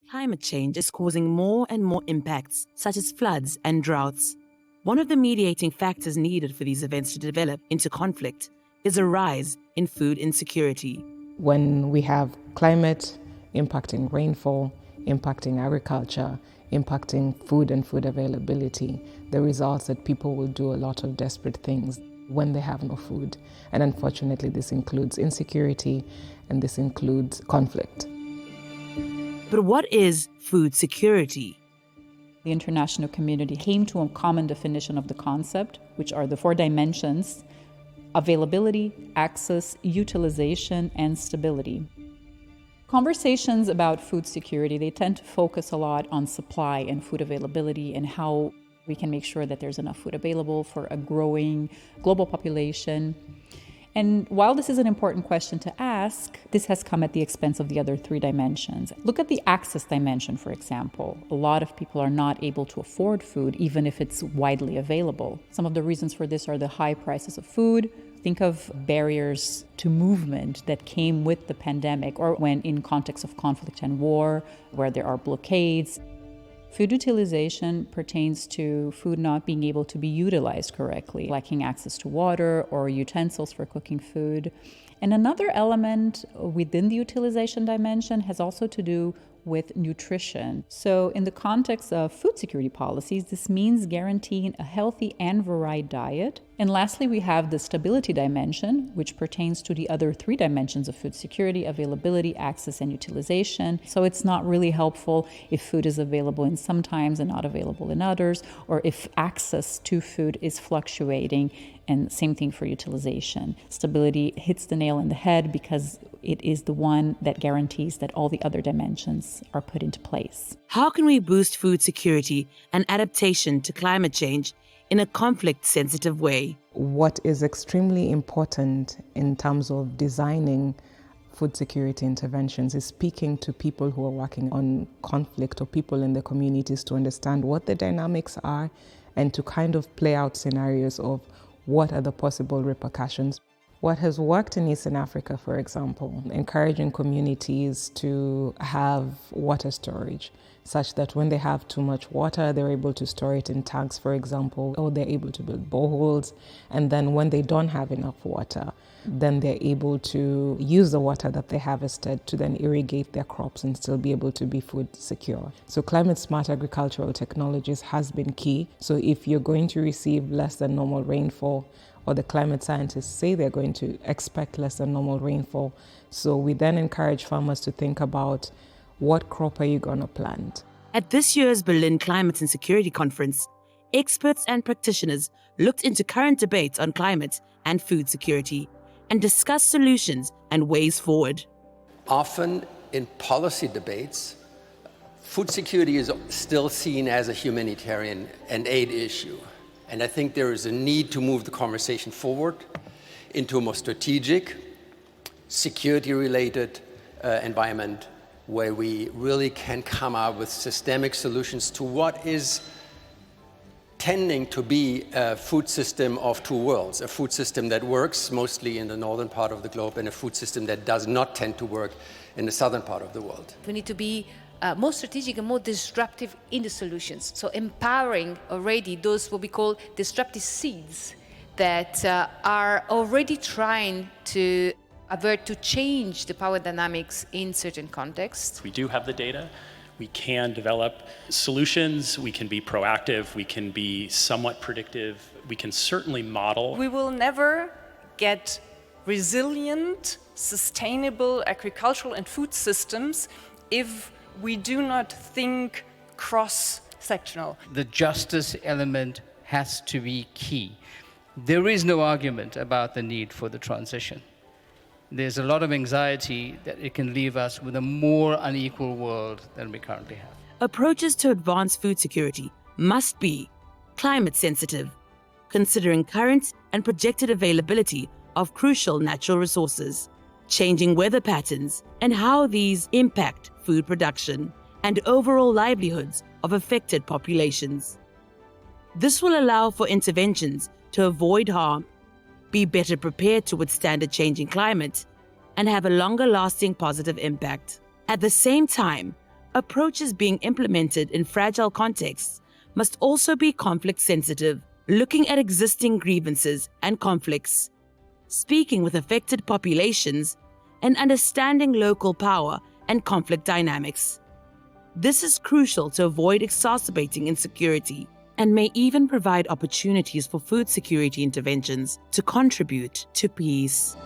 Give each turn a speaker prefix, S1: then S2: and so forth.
S1: Climate change is causing more and more impacts, such as floods and droughts. One of the mediating factors needed for these events to develop into conflict is a rise in food insecurity.
S2: When we have climate impacting rainfall, impacting agriculture, impacting food and food availability, the results that people will do a lot of desperate things when they have no food. And unfortunately, this includes insecurity and this includes conflict.
S1: But what is food security?
S3: The international community came to a common definition of the concept, which are the 4 dimensions: availability, access, utilization, and stability. Conversations about food security, they tend to focus a lot on supply and food availability and how we can make sure that there's enough food available for a growing global population. And while this is an important question to ask, this has come at the expense of the other 3 dimensions. Look at the access dimension, for example. A lot of people are not able to afford food, even if it's widely available. Some of the reasons for this are the high prices of food. Think of barriers to movement that came with the pandemic, or when in context of conflict and war, where there are blockades. Food utilization pertains to food not being able to be utilized correctly, lacking access to water or utensils for cooking food. And another element within the utilization dimension has also to do with nutrition. So in the context of food security policies, this means guaranteeing a healthy and varied diet. And lastly, we have the stability dimension, which pertains to the other 3 dimensions of food security: availability, access, and utilization. So it's not really helpful if food is available in some times and not available in others, or if access to food is fluctuating, and same thing for utilization. Stability hits the nail on the head because it is the one that guarantees that all the other dimensions are put into place.
S1: How can we boost food security and adaptation to climate change in a conflict-sensitive way?
S2: What is extremely important in terms of designing food security interventions is speaking to people who are working on conflict, or people in the communities, to understand what the dynamics are and to kind of play out scenarios of what are the possible repercussions. What has worked in Eastern Africa, for example, encouraging communities to have water storage, such that when they have too much water, they're able to store it in tanks, for example, or they're able to build boreholes. And then when they don't have enough water, then they're able to use the water that they harvested to then irrigate their crops and still be able to be food secure. So climate smart agricultural technologies has been key. So if you're going to receive less than normal rainfall, or the climate scientists say they're going to expect less than normal rainfall, so we then encourage farmers to think about what crop are you going to plant.
S1: At this year's Berlin Climate and Security Conference, experts and practitioners looked into current debates on climate and food security and discussed solutions and ways forward.
S4: Often in policy debates, food security is still seen as a humanitarian and aid issue. And I think there is a need to move the conversation forward into a more strategic, security-related environment where we really can come up with systemic solutions to what is tending to be a food system of 2 worlds, a food system that works mostly in the northern part of the globe and a food system that does not tend to work in the southern part of the world.
S5: We need to be more strategic and more disruptive in the solutions. So empowering already those what we call disruptive seeds that are already trying to avert, to change the power dynamics in certain contexts.
S6: We do have the data. We can develop solutions. We can be proactive. We can be somewhat predictive. We can certainly model.
S7: We will never get resilient, sustainable agricultural and food systems if we do not think cross-sectional.
S8: The justice element has to be key. There is no argument about the need for the transition. There's a lot of anxiety that it can leave us with a more unequal world than we currently have.
S1: Approaches to advance food security must be climate sensitive, considering current and projected availability of crucial natural resources, changing weather patterns and how these impact food production and overall livelihoods of affected populations. This will allow for interventions to avoid harm, be better prepared to withstand a changing climate, and have a longer-lasting positive impact. At the same time, approaches being implemented in fragile contexts must also be conflict sensitive, looking at existing grievances and conflicts, speaking with affected populations, and understanding local power and conflict dynamics. This is crucial to avoid exacerbating insecurity and may even provide opportunities for food security interventions to contribute to peace.